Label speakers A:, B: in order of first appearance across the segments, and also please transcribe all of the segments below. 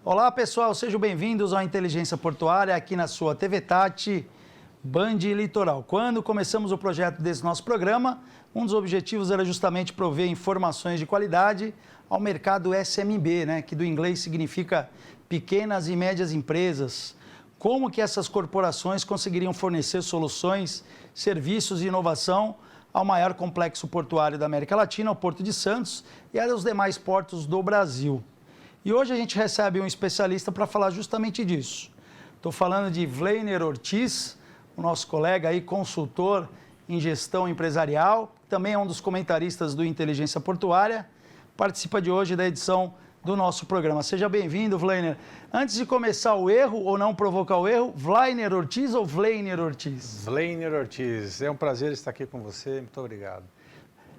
A: Olá pessoal, sejam bem-vindos ao Inteligência Portuária aqui na sua TV Tati Band Litoral. Quando começamos o projeto desse nosso programa, um dos objetivos era justamente prover informações de qualidade ao mercado SMB, né, que do inglês significa pequenas e médias empresas. Como que essas corporações conseguiriam fornecer soluções, serviços e inovação ao maior complexo portuário da América Latina, o Porto de Santos, e aos demais portos do Brasil. E hoje a gente recebe um especialista para falar justamente disso. Estou falando de Wlainer Ortiz, o nosso colega aí, consultor em gestão empresarial, também é um dos comentaristas do Inteligência Portuária, participa de hoje da edição do nosso programa. Seja bem-vindo, Wlainer. Antes de começar o erro ou não provocar o erro, Wlainer Ortiz ou Wlainer Ortiz?
B: Wlainer Ortiz. É um prazer estar aqui com você. Muito obrigado.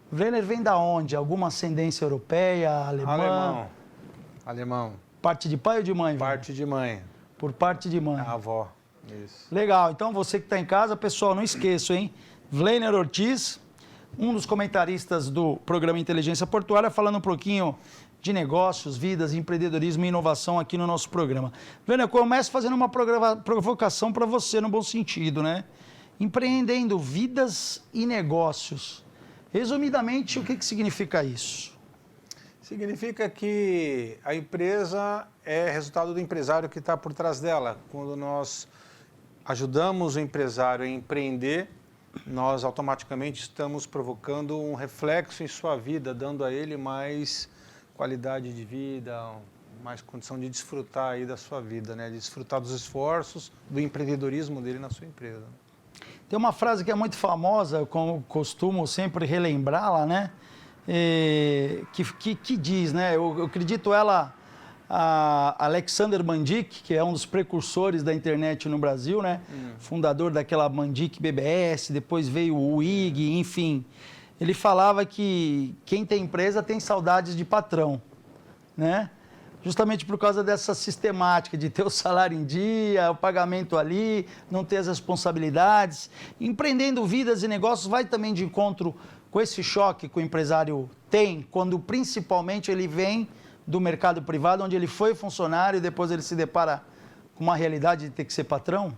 A: Wlainer vem da onde? Alguma ascendência europeia, alemã?
B: Alemão.
A: Parte de pai ou de mãe?
B: Parte de mãe.
A: Por parte de mãe.
B: A avó. Isso.
A: Legal. Então, você que está em casa, pessoal, não esqueça, hein? Wlainer Ortiz, um dos comentaristas do programa Inteligência Portuária, falando um pouquinho de negócios, vidas, empreendedorismo e inovação aqui no nosso programa. Wlainer, eu começo fazendo uma provocação para você, no bom sentido, né? Empreendendo vidas e negócios. Resumidamente, o que significa isso?
B: Significa que a empresa é resultado do empresário que está por trás dela. Quando nós ajudamos o empresário a empreender, nós automaticamente estamos provocando um reflexo em sua vida, dando a ele mais qualidade de vida, mais condição de desfrutar aí da sua vida, né? De desfrutar dos esforços, do empreendedorismo dele na sua empresa.
A: Tem uma frase que é muito famosa, como costumo sempre relembrá-la, né? Que diz, né? Eu acredito ela, a Alexander Mandic, que é um dos precursores da internet no Brasil, né? Fundador daquela Mandic BBS, depois veio o IG, enfim. Ele falava que quem tem empresa tem saudades de patrão, né? Justamente por causa dessa sistemática de ter o salário em dia, o pagamento ali, não ter as responsabilidades. Empreendendo vidas e negócios vai também de encontro com esse choque que o empresário tem, quando principalmente ele vem do mercado privado, onde ele foi funcionário e depois ele se depara com uma realidade de ter que ser patrão?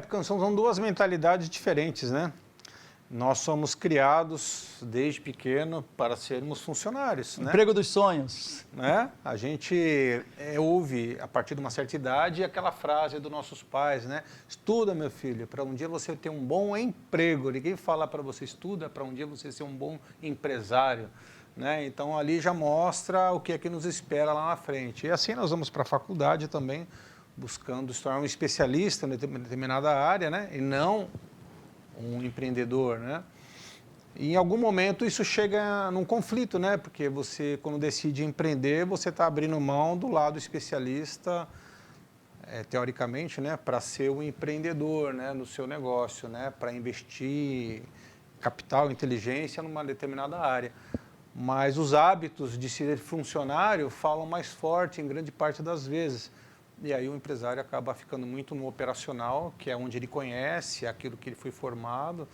B: Porque são duas mentalidades diferentes, né? Nós somos criados desde pequeno para sermos funcionários, né?
A: Emprego dos sonhos.
B: Né? A gente ouve, a partir de uma certa idade, aquela frase dos nossos pais, né? Estuda, meu filho, para um dia você ter um bom emprego. Ninguém fala para você estuda, para um dia você ser um bom empresário. Né? Então, ali já mostra o que é que nos espera lá na frente. E assim nós vamos para a faculdade também, buscando se tornar um especialista em determinada área, né? E não um empreendedor, né? E em algum momento isso chega num conflito, né? Porque você, quando decide empreender, você está abrindo mão do lado especialista, teoricamente, né? Para ser um empreendedor, né? No seu negócio, né? Para investir capital, inteligência numa determinada área. Mas os hábitos de ser funcionário falam mais forte em grande parte das vezes. E aí o empresário acaba ficando muito no operacional, que é onde ele conhece aquilo que ele foi formado,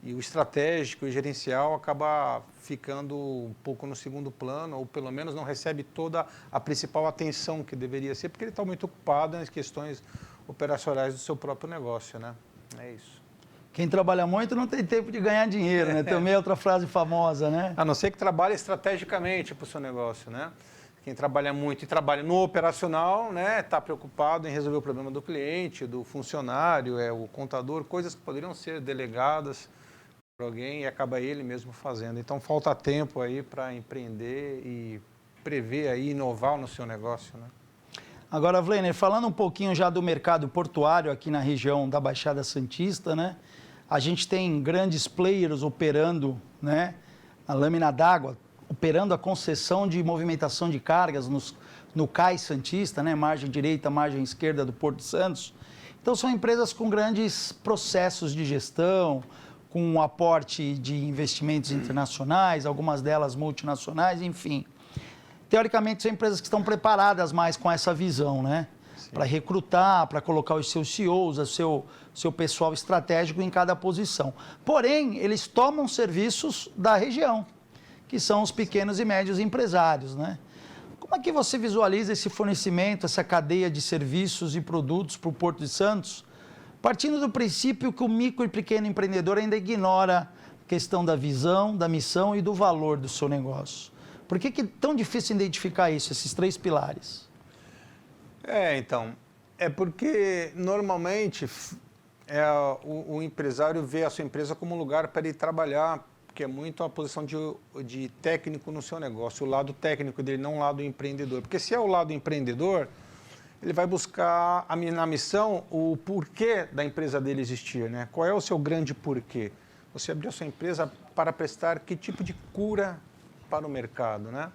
B: e o estratégico e gerencial acaba ficando um pouco no segundo plano, ou pelo menos não recebe toda a principal atenção que deveria ser, porque ele está muito ocupado nas questões operacionais do seu próprio negócio, né? É isso.
A: Quem trabalha muito não tem tempo de ganhar dinheiro, né? Também é outra frase famosa, né?
B: A não ser que trabalhe estrategicamente para o seu negócio, né? Quem trabalha muito e trabalha no operacional, né, está preocupado em resolver o problema do cliente, do funcionário, o contador, coisas que poderiam ser delegadas por alguém e acaba ele mesmo fazendo. Então, falta tempo aí para empreender e prever aí, inovar no seu negócio, né?
A: Agora, Wlainer, falando um pouquinho já do mercado portuário aqui na região da Baixada Santista, né? A gente tem grandes players operando, né, a lâmina d'água, operando a concessão de movimentação de cargas no Cais Santista, né? Margem direita, margem esquerda do Porto de Santos. Então, são empresas com grandes processos de gestão, com um aporte de investimentos internacionais, algumas delas multinacionais, enfim. Teoricamente, são empresas que estão preparadas mais com essa visão, né? Para recrutar, para colocar os seus CEOs, o seu pessoal estratégico em cada posição. Porém, eles tomam serviços da região, que são os pequenos e médios empresários, né? Como é que você visualiza esse fornecimento, essa cadeia de serviços e produtos para o Porto de Santos, partindo do princípio que o micro e pequeno empreendedor ainda ignora a questão da visão, da missão e do valor do seu negócio? Por que é tão difícil identificar isso, esses 3 pilares?
B: Então, é porque normalmente o empresário vê a sua empresa como um lugar para ele trabalhar, que é muito a posição de técnico no seu negócio, o lado técnico dele, não o lado empreendedor. Porque se é o lado empreendedor, ele vai buscar na missão o porquê da empresa dele existir, né? Qual é o seu grande porquê? Você abriu a sua empresa para prestar que tipo de cura para o mercado, né?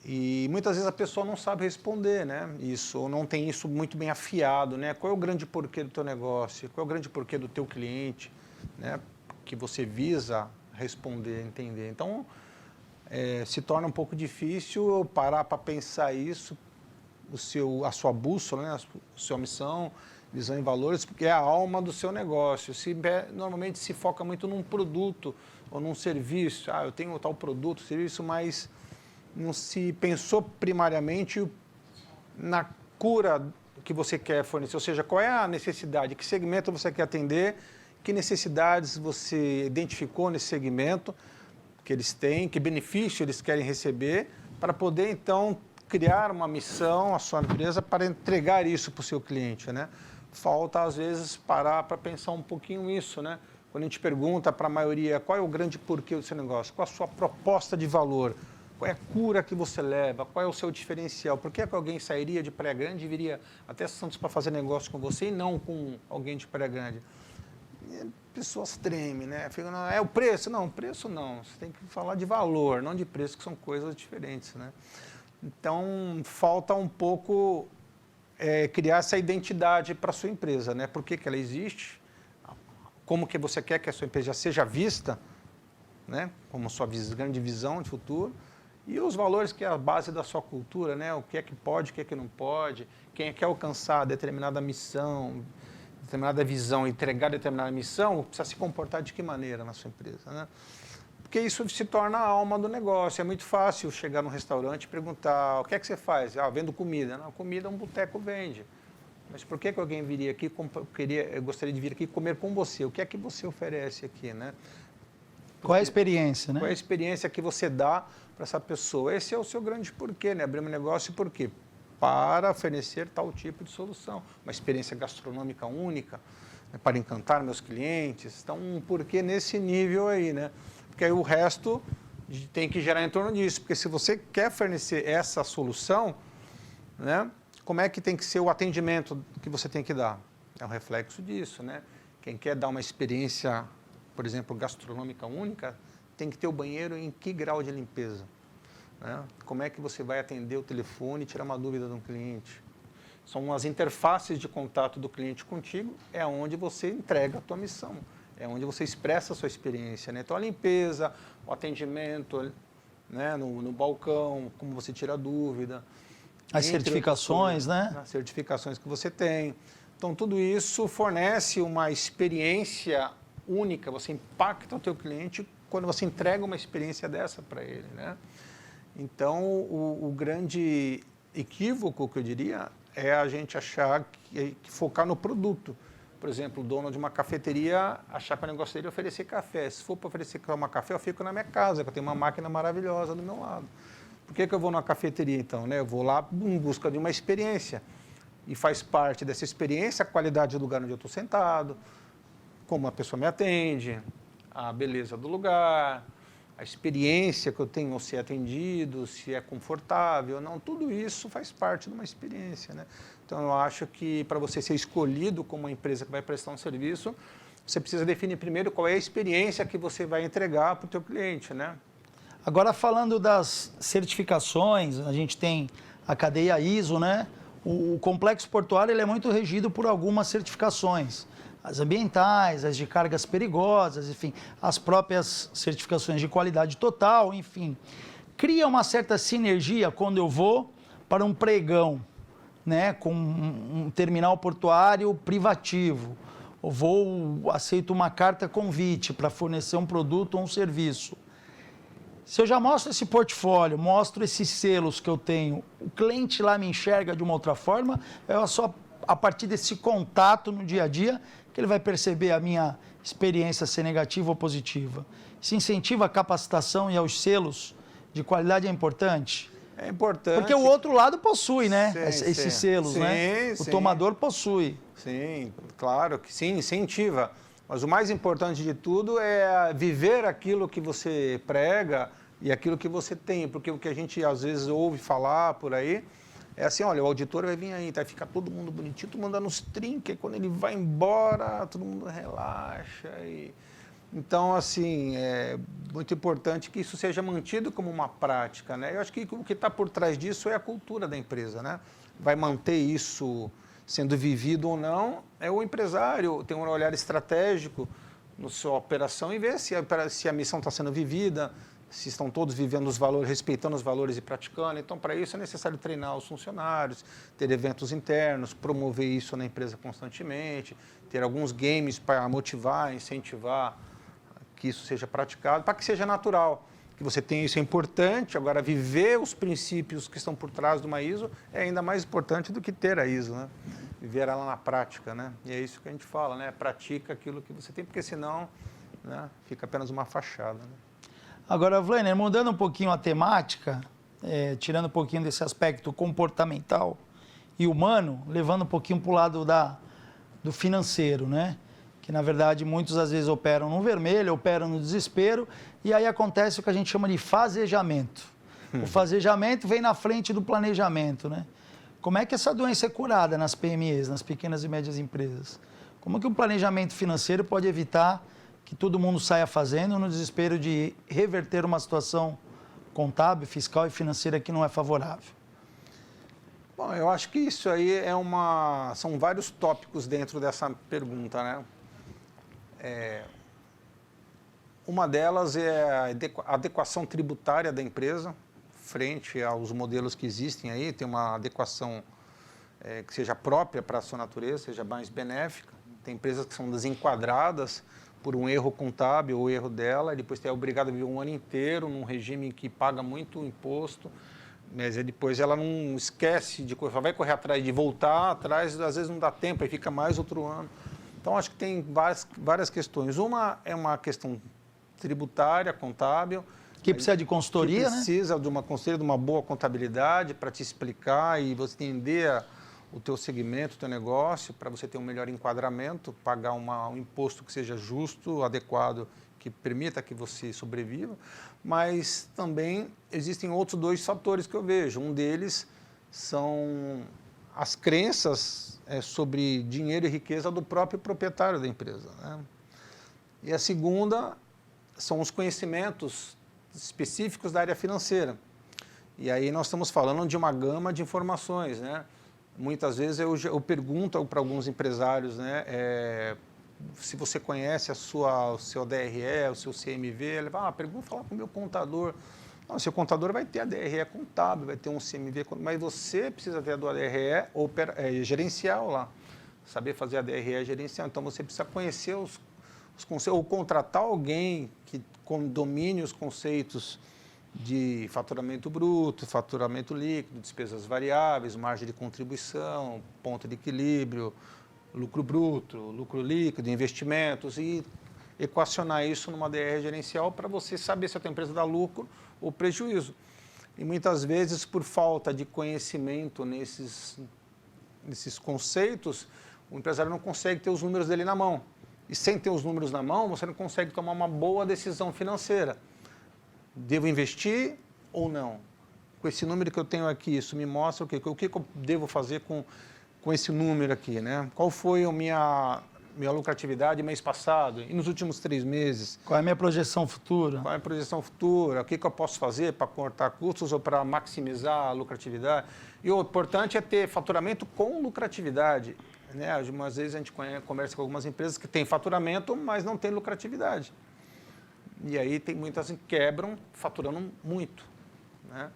B: E muitas vezes a pessoa não sabe responder, né? Isso, ou não tem isso muito bem afiado, né? Qual é o grande porquê do teu negócio? Qual é o grande porquê do teu cliente, né? Que você visa responder, entender. Então, se torna um pouco difícil parar para pensar isso, a sua bússola, né? A sua missão, visão e valores, porque é a alma do seu negócio. Normalmente se foca muito num produto ou num serviço. Eu tenho tal produto, serviço, mas não se pensou primariamente na cura que você quer fornecer, ou seja, qual é a necessidade, que segmento você quer atender, que necessidades você identificou nesse segmento que eles têm, que benefício eles querem receber, para poder, então, criar uma missão, a sua empresa, para entregar isso para o seu cliente, né? Falta, às vezes, parar para pensar um pouquinho isso, né? Quando a gente pergunta para a maioria qual é o grande porquê do seu negócio, qual a sua proposta de valor, qual é a cura que você leva, qual é o seu diferencial, por que alguém sairia de Praia Grande e viria até Santos para fazer negócio com você e não com alguém de Praia Grande? Pessoas tremem, né? Ficam, é o preço? Não, preço não. Você tem que falar de valor, não de preço, que são coisas diferentes, né? Então, falta um pouco criar essa identidade para a sua empresa, né? Por que ela existe? Como que você quer que a sua empresa seja vista, né? Como sua grande visão de futuro. E os valores que é a base da sua cultura, né? O que é que pode, o que é que não pode, quem quer alcançar determinada missão, determinada visão, entregar determinada missão, precisa se comportar de que maneira na sua empresa, né? Porque isso se torna a alma do negócio. É muito fácil chegar num restaurante e perguntar, o que é que você faz? Vendo comida. Não, comida um boteco vende. Mas por que alguém viria aqui, eu gostaria de vir aqui comer com você? O que é que você oferece aqui, né?
A: Qual é a experiência, né?
B: Qual é a experiência que você dá para essa pessoa? Esse é o seu grande porquê, né? Abrir um negócio por quê? Para oferecer tal tipo de solução. Uma experiência gastronômica única, né? Para encantar meus clientes. Então, um porquê nesse nível aí, né? Porque aí o resto tem que gerar em torno disso. Porque se você quer fornecer essa solução, né? Como é que tem que ser o atendimento que você tem que dar? É um reflexo disso, né? Quem quer dar uma experiência, por exemplo, gastronômica única, tem que ter o banheiro em que grau de limpeza? Né? Como é que você vai atender o telefone e tirar uma dúvida de um cliente? São as interfaces de contato do cliente contigo, é onde você entrega a tua missão, é onde você expressa a sua experiência, né? Então, a limpeza, o atendimento, né? no balcão, como você tira a dúvida.
A: As certificações, né?
B: As certificações que você tem. Então, tudo isso fornece uma experiência única, você impacta o teu cliente quando você entrega uma experiência dessa para ele, né? Então, o grande equívoco, que eu diria, é a gente achar que focar no produto. Por exemplo, o dono de uma cafeteria achar que o negócio dele é oferecer café. Se for para oferecer uma café, eu fico na minha casa, que eu tenho uma máquina maravilhosa do meu lado. Por que eu vou numa cafeteria, então, né? Eu vou lá em busca de uma experiência. E faz parte dessa experiência a qualidade do lugar onde eu estou sentado, como a pessoa me atende, a beleza do lugar, a experiência que eu tenho ao ser atendido, se é confortável ou não, tudo isso faz parte de uma experiência, né? Então, eu acho que para você ser escolhido como uma empresa que vai prestar um serviço, você precisa definir primeiro qual é a experiência que você vai entregar para o teu cliente, né?
A: Agora, falando das certificações, a gente tem a cadeia ISO, né? O complexo portuário ele é muito regido por algumas certificações. As ambientais, as de cargas perigosas, enfim, as próprias certificações de qualidade total, enfim. Cria uma certa sinergia quando eu vou para um pregão, né, com um terminal portuário privativo, ou aceito uma carta convite para fornecer um produto ou um serviço. Se eu já mostro esse portfólio, mostro esses selos que eu tenho, o cliente lá me enxerga de uma outra forma, é só a partir desse contato no dia a dia que ele vai perceber a minha experiência ser negativa ou positiva. Se incentiva a capacitação e aos selos de qualidade é importante?
B: É importante.
A: Porque o outro lado possui, né?
B: Sim,
A: Esses selos,
B: sim,
A: né? O
B: sim.
A: tomador possui.
B: Sim, claro que sim, incentiva. Mas o mais importante de tudo é viver aquilo que você prega e aquilo que você tem. Porque o que a gente às vezes ouve falar por aí é assim, olha, o auditor vai vir aí, vai ficar todo mundo bonitinho, todo mundo dando uns trinques, e quando ele vai embora, todo mundo relaxa. Então, assim, é muito importante que isso seja mantido como uma prática, né? Eu acho que o que está por trás disso é a cultura da empresa, né? Vai manter isso sendo vivido ou não, é o empresário ter um olhar estratégico na sua operação e ver se a missão está sendo vivida, se estão todos vivendo os valores, respeitando os valores e praticando. Então, para isso é necessário treinar os funcionários, ter eventos internos, promover isso na empresa constantemente, ter alguns games para motivar, incentivar que isso seja praticado, para que seja natural. Que você tenha isso é importante, agora viver os princípios que estão por trás de uma ISO é ainda mais importante do que ter a ISO, né? Viver ela na prática, né? E é isso que a gente fala, né? Pratica aquilo que você tem, porque senão, né, fica apenas uma fachada, né?
A: Agora, Wlainer, mudando um pouquinho a temática, tirando um pouquinho desse aspecto comportamental e humano, levando um pouquinho para o lado do financeiro, né? Que, na verdade, muitos às vezes operam no vermelho, operam no desespero, e aí acontece o que a gente chama de fasejamento. O fasejamento vem na frente do planejamento, né? Como é que essa doença é curada nas PMEs, nas pequenas e médias empresas? Como que um planejamento financeiro pode evitar que todo mundo saia fazendo no desespero de reverter uma situação contábil, fiscal e financeira que não é favorável?
B: Bom, eu acho que isso aí são vários tópicos dentro dessa pergunta, né? Uma delas é a adequação tributária da empresa frente aos modelos que existem aí, tem uma adequação que seja própria para a sua natureza, seja mais benéfica. Tem empresas que são desenquadradas por um erro contábil ou erro dela, e depois é obrigada a viver um ano inteiro num regime que paga muito imposto, mas depois ela não esquece de correr, vai correr atrás de voltar atrás, às vezes não dá tempo, aí fica mais outro ano. Então, acho que tem várias questões. Uma é uma questão tributária, contábil.
A: Que precisa de consultoria, né?
B: Precisa de uma consultoria, de uma boa contabilidade para te explicar e você entender o teu segmento, o teu negócio, para você ter um melhor enquadramento, pagar um imposto que seja justo, adequado, que permita que você sobreviva. Mas também existem outros dois fatores que eu vejo. Um deles são as crenças sobre dinheiro e riqueza do próprio proprietário da empresa, né? E a segunda são os conhecimentos específicos da área financeira. E aí nós estamos falando de uma gama de informações, né? Muitas vezes eu pergunto para alguns empresários, né, se você conhece o seu DRE, o seu CMV, ele fala, pergunta, falar com o meu contador. Não, o seu contador vai ter a DRE contábil, vai ter um CMV, mas você precisa ter a do DRE gerencial lá, saber fazer a DRE gerencial. Então, você precisa conhecer os conceitos, ou contratar alguém que domine os conceitos de faturamento bruto, faturamento líquido, despesas variáveis, margem de contribuição, ponto de equilíbrio, lucro bruto, lucro líquido, investimentos, e equacionar isso numa DRE gerencial para você saber se a tua empresa dá lucro ou prejuízo. E muitas vezes, por falta de conhecimento nesses conceitos, o empresário não consegue ter os números dele na mão. E sem ter os números na mão, você não consegue tomar uma boa decisão financeira. Devo investir ou não? Com esse número que eu tenho aqui, isso me mostra o quê? O que eu devo fazer com esse número aqui, né? Qual foi a minha lucratividade mês passado e nos últimos 3 meses?
A: Qual é a minha projeção futura?
B: Qual é a projeção futura? O que eu posso fazer para cortar custos ou para maximizar a lucratividade? E o importante é ter faturamento com lucratividade, né? Algumas vezes a gente conversa com algumas empresas que têm faturamento, mas não têm lucratividade. E aí tem muitas que quebram faturando muito, né?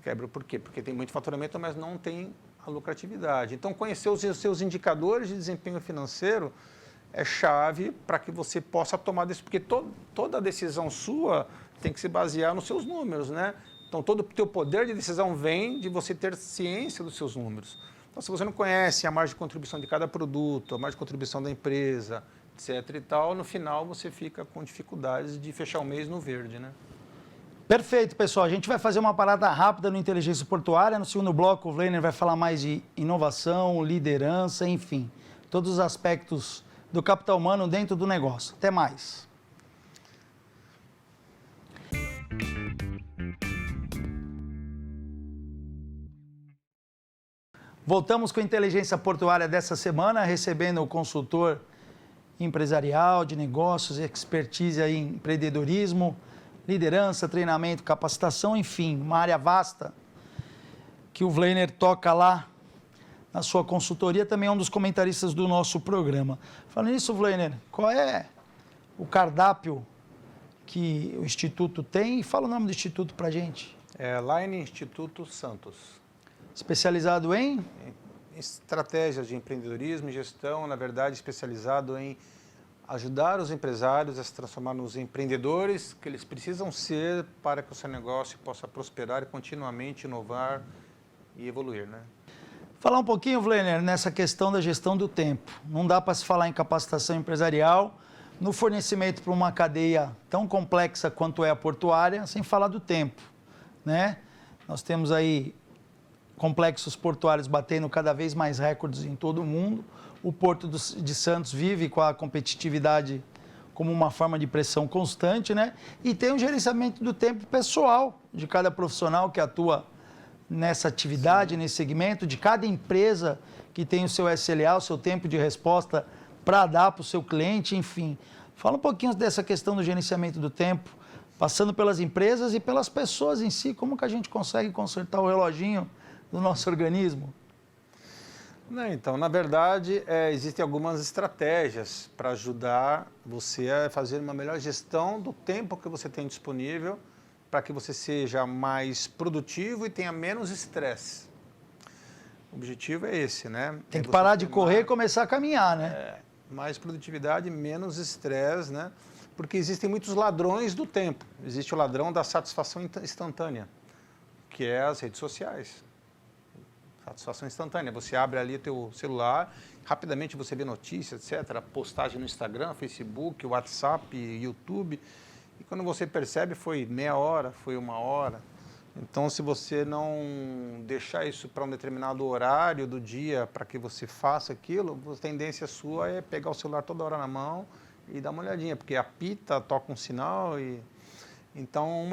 B: Quebram por quê? Porque tem muito faturamento, mas não tem a lucratividade. Então, conhecer os seus indicadores de desempenho financeiro é chave para que você possa tomar decisão, porque toda decisão sua tem que se basear nos seus números, né? Então, todo o teu poder de decisão vem de você ter ciência dos seus números. Então, se você não conhece a margem de contribuição de cada produto, a margem de contribuição da empresa, etc. e tal, no final você fica com dificuldades de fechar o mês no verde, né?
A: Perfeito, pessoal. A gente vai fazer uma parada rápida no Inteligência Portuária. No segundo bloco, o Wlainer vai falar mais de inovação, liderança, enfim, todos os aspectos do capital humano dentro do negócio. Até mais. Voltamos com a Inteligência Portuária dessa semana, recebendo o consultor empresarial de negócios, expertise aí em empreendedorismo, liderança, treinamento, capacitação, enfim, uma área vasta que o Wlainer toca lá na sua consultoria, também é um dos comentaristas do nosso programa. Falando nisso, Wlainer, qual é o cardápio que o Instituto tem? E fala o nome do Instituto para a gente.
B: É Line Instituto Santos.
A: Especializado em?
B: Estratégias de empreendedorismo e gestão, na verdade, especializado em ajudar os empresários a se transformar nos empreendedores que eles precisam ser para que o seu negócio possa prosperar e continuamente inovar e evoluir, né?
A: Falar um pouquinho, Wlainer, nessa questão da gestão do tempo. Não dá para se falar em capacitação empresarial no fornecimento para uma cadeia tão complexa quanto é a portuária, sem falar do tempo, né? Nós temos aí complexos portuários batendo cada vez mais recordes em todo o mundo. O Porto de Santos vive com a competitividade como uma forma de pressão constante, né? E tem um gerenciamento do tempo pessoal de cada profissional que atua nessa atividade, nesse segmento, de cada empresa que tem o seu SLA, o seu tempo de resposta para dar para o seu cliente, enfim. Fala um pouquinho dessa questão do gerenciamento do tempo, passando pelas empresas e pelas pessoas em si, como que a gente consegue consertar o reloginho do nosso organismo?
B: Então, na verdade, existem algumas estratégias para ajudar você a fazer uma melhor gestão do tempo que você tem disponível para que você seja mais produtivo e tenha menos estresse. O objetivo é esse, né?
A: Tem que parar de correr e começar a caminhar, né?
B: Mais produtividade, menos estresse, né? Porque existem muitos ladrões do tempo. Existe o ladrão da satisfação instantânea, que é as redes sociais. Satisfação instantânea. Você abre ali o teu celular, rapidamente você vê notícias, etc. Postagem no Instagram, Facebook, WhatsApp, YouTube. E quando você percebe, foi meia hora, foi uma hora. Então, se você não deixar isso para um determinado horário do dia para que você faça aquilo, a tendência sua é pegar o celular toda hora na mão e dar uma olhadinha, porque apita, toca um sinal e... Então,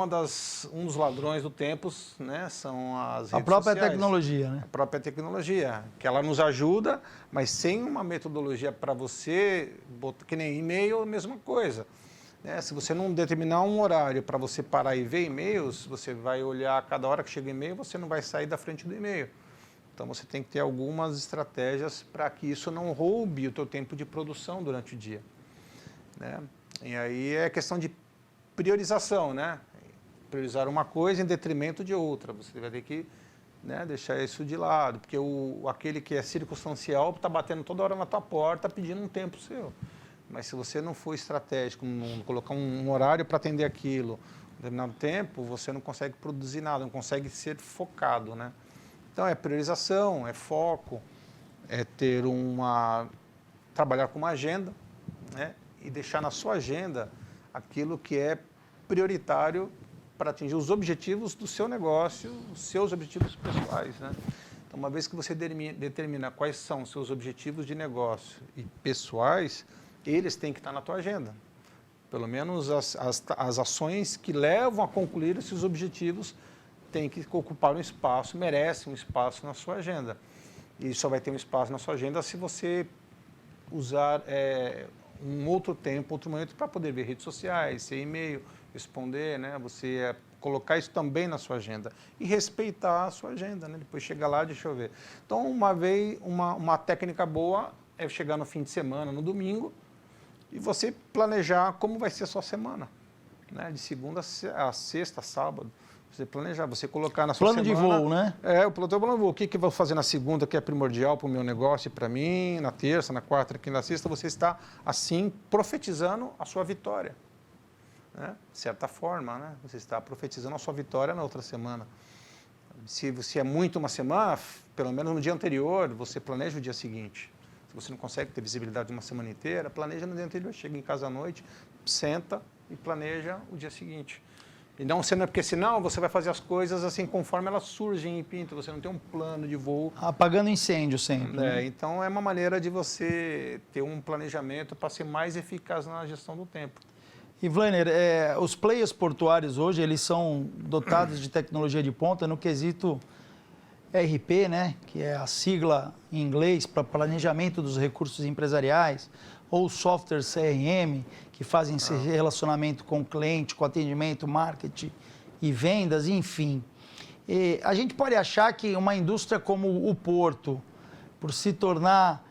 B: um dos ladrões do tempo, né, são as redes sociais.
A: A própria tecnologia, né?
B: A própria tecnologia, que ela nos ajuda, mas sem uma metodologia para você, que nem e-mail, a mesma coisa. Né? Se você não determinar um horário para você parar e ver e-mails, você vai olhar a cada hora que chega e-mail, você não vai sair da frente do e-mail. Então, você tem que ter algumas estratégias para que isso não roube o teu tempo de produção durante o dia. Né? E aí é questão de priorização, né? Priorizar uma coisa em detrimento de outra. Você vai ter que, né, deixar isso de lado, porque aquele que é circunstancial está batendo toda hora na tua porta pedindo um tempo seu. Mas se você não for estratégico, não colocar um horário para atender aquilo, em determinado tempo, você não consegue produzir nada, não consegue ser focado, né? Então é priorização, é foco, é trabalhar com uma agenda, né? E deixar na sua agenda aquilo que é prioritário para atingir os objetivos do seu negócio, os seus objetivos pessoais, né? Então, uma vez que você determina quais são os seus objetivos de negócio e pessoais, eles têm que estar na tua agenda. Pelo menos as ações que levam a concluir esses objetivos têm que ocupar um espaço, merecem um espaço na sua agenda. E só vai ter um espaço na sua agenda se você usar um outro tempo, outro momento para poder ver redes sociais, ser e-mail, responder, né? Você colocar isso também na sua agenda e respeitar a sua agenda, né? Depois chegar lá, deixa eu ver. Então, uma técnica boa é chegar no fim de semana, no domingo, e você planejar como vai ser a sua semana, né? De segunda a sexta, sábado. Você planejar, você colocar na sua
A: semana... Plano de voo, né?
B: O plano de voo. O que eu vou fazer na segunda, que é primordial para o meu negócio e para mim, na terça, na quarta, aqui na sexta, você está, assim, profetizando a sua vitória. né? De certa forma, né? Você está profetizando a sua vitória na outra semana. Se é muito uma semana, pelo menos no dia anterior, você planeja o dia seguinte. Se você não consegue ter visibilidade de uma semana inteira, planeja no dia anterior. Chega em casa à noite, senta e planeja o dia seguinte. E não sendo, porque senão você vai fazer as coisas assim conforme elas surgem e pintam. Você não tem um plano de voo.
A: Apagando incêndio sempre. Né?
B: Então é uma maneira de você ter um planejamento para ser mais eficaz na gestão do tempo.
A: E Wlainer, os players portuários hoje, eles são dotados de tecnologia de ponta no quesito ERP, né, que é a sigla em inglês para planejamento dos recursos empresariais, ou software CRM, que fazem esse relacionamento com o cliente, com atendimento, marketing e vendas, enfim. E a gente pode achar que uma indústria como o Porto, por se tornar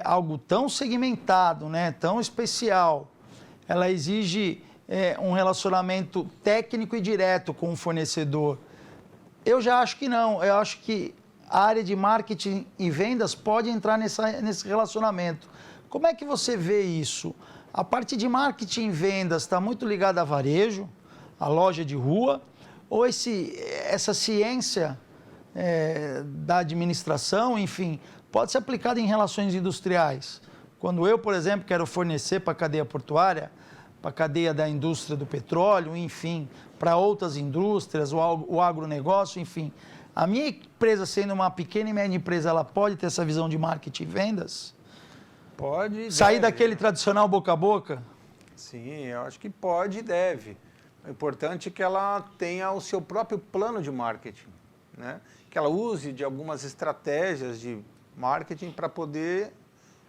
A: algo tão segmentado, né, tão especial, ela exige um relacionamento técnico e direto com o fornecedor. Eu já acho que não. Eu acho que a área de marketing e vendas pode entrar nesse relacionamento. Como é que você vê isso? A parte de marketing e vendas está muito ligada a varejo, a loja de rua, ou essa ciência da administração, enfim, pode ser aplicada em relações industriais? Quando eu, por exemplo, quero fornecer para a cadeia portuária, para a cadeia da indústria do petróleo, enfim, para outras indústrias, o agronegócio, enfim. A minha empresa, sendo uma pequena e média empresa, ela pode ter essa visão de marketing e vendas?
B: Pode.
A: Sair daquele tradicional boca a boca?
B: Sim, eu acho que pode e deve. O importante é que ela tenha o seu próprio plano de marketing, né? Que ela use de algumas estratégias de marketing para poder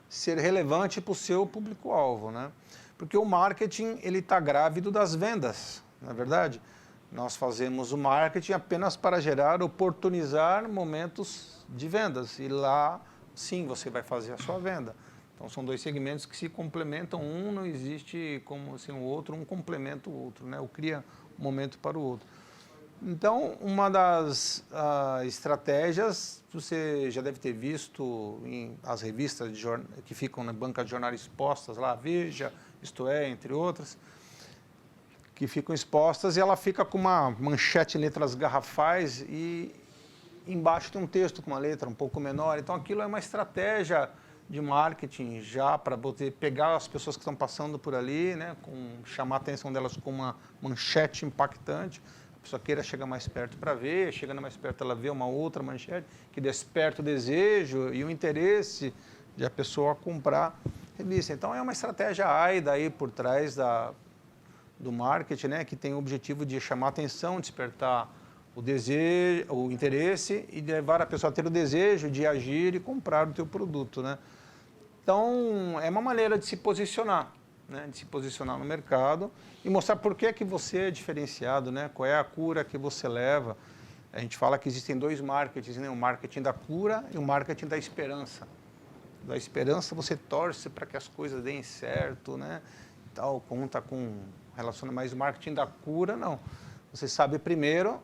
B: ser relevante para o seu público-alvo, né? Porque o marketing, ele está grávido das vendas, não é verdade? Nós fazemos o marketing apenas para oportunizar momentos de vendas. E lá, sim, você vai fazer a sua venda. Então, são dois segmentos que se complementam. Um não existe como assim, o outro, um complementa o outro, né? Ou cria um momento para o outro. Então, uma das estratégias, você já deve ter visto em as revistas que ficam na banca de jornais expostas lá, Veja, Isto É, entre outras, que ficam expostas e ela fica com uma manchete em letras garrafais e embaixo tem um texto com uma letra um pouco menor. Então, aquilo é uma estratégia de marketing já para poder pegar as pessoas que estão passando por ali, né, chamar a atenção delas com uma manchete impactante. A pessoa queira chegar mais perto para ver, chegando mais perto ela vê uma outra manchete que desperta o desejo e o interesse de a pessoa comprar revista. Então é uma estratégia AIDA aí por trás do marketing, né, que tem o objetivo de chamar a atenção, despertar o desejo, o interesse e levar a pessoa a ter o desejo de agir e comprar o teu produto, né? Então é uma maneira de se posicionar, né, de se posicionar no mercado e mostrar por que você é diferenciado, né? Qual é a cura que você leva. A gente fala que existem dois marketings, né? O marketing da cura e o marketing da esperança. Da esperança você torce para que as coisas deem certo, né? Tal, conta com relaciona mais o marketing da cura, não. Você sabe primeiro,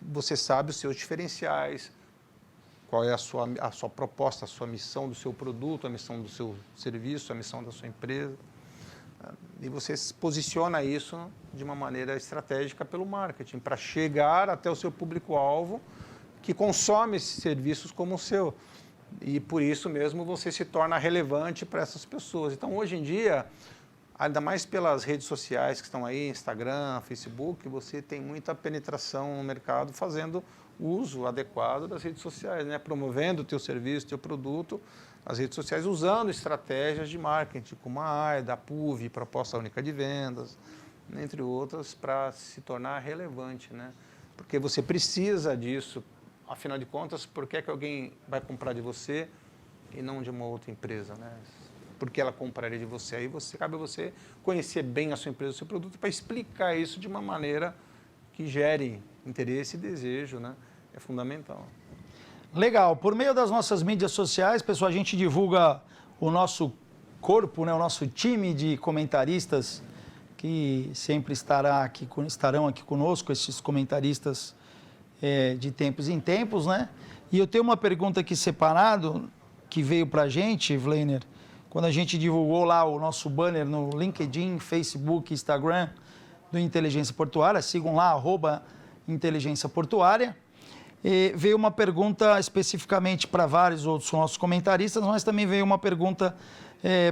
B: você sabe os seus diferenciais, qual é a sua proposta, a sua missão do seu produto, a missão do seu serviço, a missão da sua empresa. E você posiciona isso de uma maneira estratégica pelo marketing, para chegar até o seu público-alvo que consome esses serviços como o seu. E por isso mesmo você se torna relevante para essas pessoas. Então, hoje em dia, ainda mais pelas redes sociais que estão aí, Instagram, Facebook, você tem muita penetração no mercado fazendo uso adequado das redes sociais, né? Promovendo o teu serviço, o teu produto, as redes sociais, usando estratégias de marketing, como a AIDA, a PUV, Proposta Única de Vendas, entre outras, para se tornar relevante, né? Porque você precisa disso. Afinal de contas, por que alguém vai comprar de você e não de uma outra empresa, né? Por que ela compraria de você? Aí cabe a você conhecer bem a sua empresa, o seu produto, para explicar isso de uma maneira que gere interesse e desejo, né? É fundamental.
A: Legal. Por meio das nossas mídias sociais, pessoal, a gente divulga o nosso corpo, né? O nosso time de comentaristas que sempre estarão aqui conosco, esses comentaristas de tempos em tempos, né? E eu tenho uma pergunta aqui separado que veio para a gente, Wlainer, quando a gente divulgou lá o nosso banner no LinkedIn, Facebook, Instagram, do Inteligência Portuária, sigam lá, @Inteligência Portuária. E veio uma pergunta especificamente para vários outros nossos comentaristas, mas também veio uma pergunta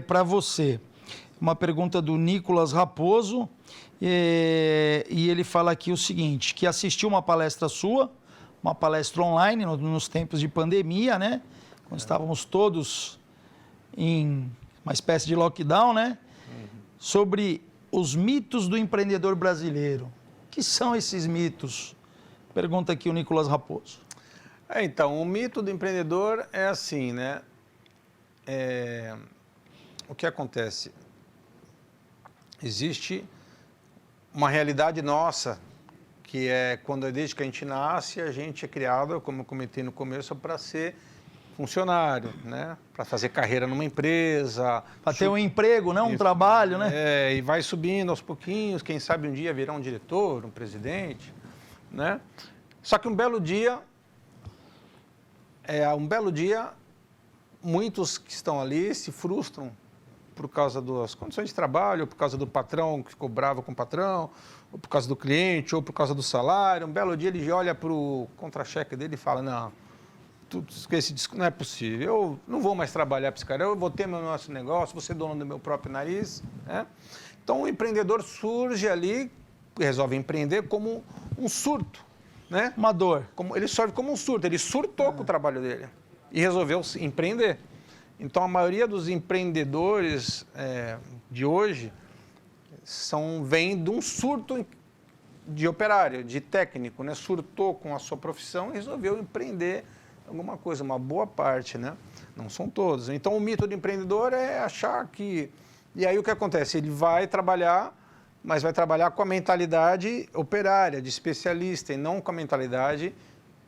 A: para você. Uma pergunta do Nicolas Raposo, e ele fala aqui o seguinte, que assistiu uma palestra sua, uma palestra online nos tempos de pandemia, né? Quando estávamos todos em uma espécie de lockdown, né? Sobre os mitos do empreendedor brasileiro. O que são esses mitos? Pergunta aqui o Nicolas Raposo.
B: Então, o mito do empreendedor é assim, né? O que acontece? Existe uma realidade nossa, que é quando desde que a gente nasce, a gente é criado, como eu comentei no começo, para ser funcionário, né? Para fazer carreira numa empresa.
A: Para ter um emprego, não um trabalho, né?
B: E vai subindo aos pouquinhos, quem sabe um dia virar um diretor, um presidente, né? Só que um belo dia, muitos que estão ali se frustram por causa das condições de trabalho, ou por causa do patrão que ficou bravo com o patrão, ou por causa do cliente, ou por causa do salário. Um belo dia ele olha para o contra-cheque dele e fala, não, esse disco não é possível, eu não vou mais trabalhar para esse cara, eu vou ter meu nosso negócio, vou ser dono do meu próprio nariz, né? Então o empreendedor surge ali, resolve empreender como um surto, né?
A: Uma dor.
B: Ele surge como um surto, ele surtou com o trabalho dele e resolveu empreender. Então, a maioria dos empreendedores de hoje vem de um surto de operário, de técnico, né? Surtou com a sua profissão e resolveu empreender alguma coisa, uma boa parte, né? Não são todos. Então, o mito do empreendedor é achar que... E aí, o que acontece? Ele vai trabalhar, mas vai trabalhar com a mentalidade operária, de especialista, e não com a mentalidade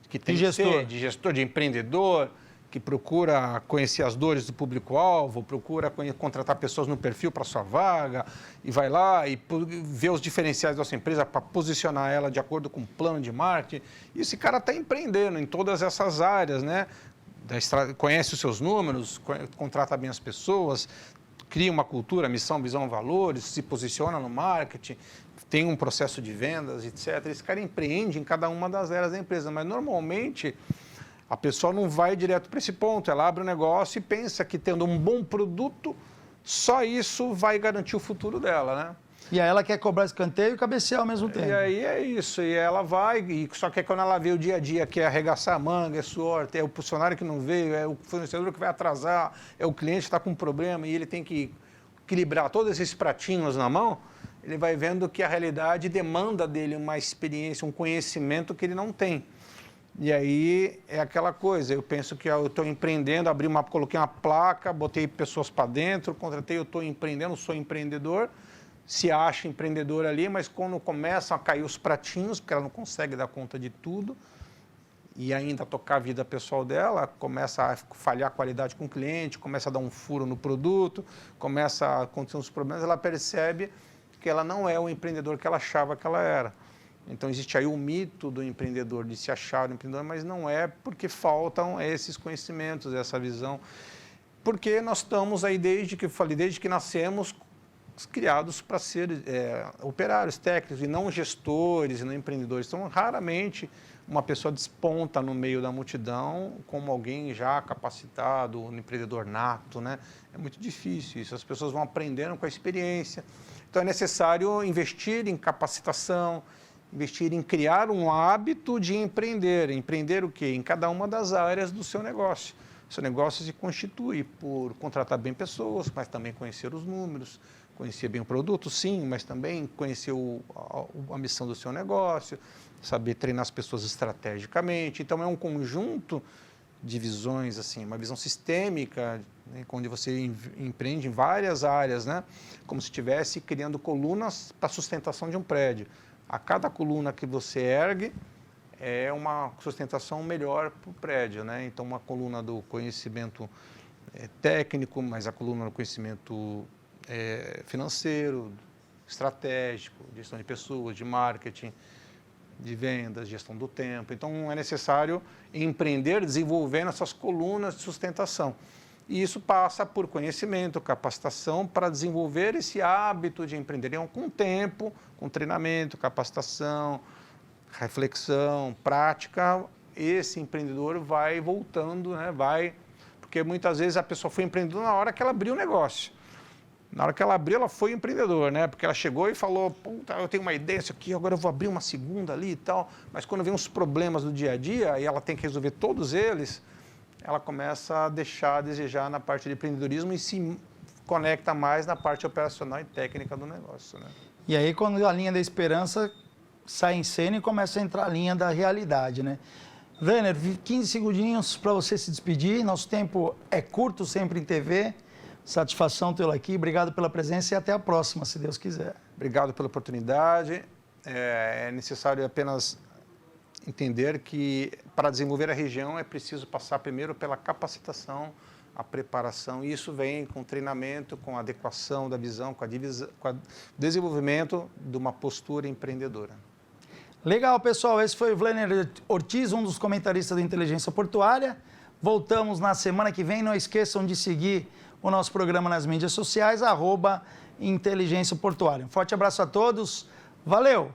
B: que tem que ser, de gestor, de empreendedor, que procura conhecer as dores do público-alvo, procura contratar pessoas no perfil para sua vaga, e vai lá e vê os diferenciais da sua empresa para posicionar ela de acordo com o plano de marketing. E esse cara está empreendendo em todas essas áreas, né? Conhece os seus números, contrata bem as pessoas, cria uma cultura, missão, visão, valores, se posiciona no marketing, tem um processo de vendas, etc. Esse cara empreende em cada uma das áreas da empresa, mas normalmente a pessoa não vai direto para esse ponto, ela abre um negócio e pensa que tendo um bom produto, só isso vai garantir o futuro dela, né?
A: E aí ela quer cobrar escanteio e cabecear ao mesmo tempo.
B: E aí é isso, e ela vai, só que quando ela vê o dia a dia, que é arregaçar a manga, é suor, é o funcionário que não veio, é o fornecedor que vai atrasar, é o cliente que está com um problema e ele tem que equilibrar todos esses pratinhos na mão, ele vai vendo que a realidade demanda dele uma experiência, um conhecimento que ele não tem. E aí é aquela coisa, eu penso que eu estou empreendendo, coloquei uma placa, botei pessoas para dentro, contratei, eu estou empreendendo, sou empreendedor, se acha empreendedor ali, mas quando começam a cair os pratinhos, porque ela não consegue dar conta de tudo, e ainda tocar a vida pessoal dela, começa a falhar a qualidade com o cliente, começa a dar um furo no produto, começa a acontecer uns problemas, ela percebe que ela não é o empreendedor que ela achava que ela era. Então, existe aí o mito do empreendedor, de se achar um empreendedor, mas não é porque faltam esses conhecimentos, essa visão. Porque nós estamos aí, desde que nascemos, criados para ser operários, técnicos, e não gestores, e não empreendedores. Então, raramente uma pessoa desponta no meio da multidão como alguém já capacitado, um empreendedor nato, né? É muito difícil isso, as pessoas vão aprendendo com a experiência. Então, é necessário investir em capacitação, investir em criar um hábito de empreender. Empreender o quê? Em cada uma das áreas do seu negócio. O seu negócio se constitui por contratar bem pessoas, mas também conhecer os números, conhecer bem o produto, sim, mas também conhecer a missão do seu negócio, saber treinar as pessoas estrategicamente. Então, é um conjunto de visões, assim, uma visão sistêmica, né, onde você empreende em várias áreas, né, como se estivesse criando colunas para a sustentação de um prédio. A cada coluna que você ergue é uma sustentação melhor para o prédio, né? Então, uma coluna do conhecimento técnico, mas a coluna do conhecimento financeiro, estratégico, gestão de pessoas, de marketing, de vendas, gestão do tempo. Então, é necessário empreender desenvolvendo essas colunas de sustentação. E isso passa por conhecimento, capacitação para desenvolver esse hábito de empreender. Então, com o tempo, com treinamento, capacitação, reflexão, prática, esse empreendedor vai voltando, né? Porque muitas vezes a pessoa foi empreendedora na hora que ela abriu o negócio. Na hora que ela abriu, ela foi empreendedor, né? Porque ela chegou e falou, puta, eu tenho uma ideia, isso aqui, agora eu vou abrir uma segunda ali e tal. Mas quando vem os problemas do dia a dia e ela tem que resolver todos eles, ela começa a deixar a desejar na parte de empreendedorismo e se conecta mais na parte operacional e técnica do negócio, né?
A: E aí, quando a linha da esperança sai em cena e começa a entrar a linha da realidade, né? Werner, 15 segundinhos para você se despedir. Nosso tempo é curto sempre em TV. Satisfação tê-lo aqui. Obrigado pela presença e até a próxima, se Deus quiser.
B: Obrigado pela oportunidade. É necessário apenas entender que para desenvolver a região é preciso passar primeiro pela capacitação, a preparação. E isso vem com treinamento, com adequação da visão, com o desenvolvimento de uma postura empreendedora.
A: Legal, pessoal. Esse foi o Werner Ortiz, um dos comentaristas da Inteligência Portuária. Voltamos na semana que vem. Não esqueçam de seguir o nosso programa nas mídias sociais, @Inteligência Portuária. Um forte abraço a todos. Valeu!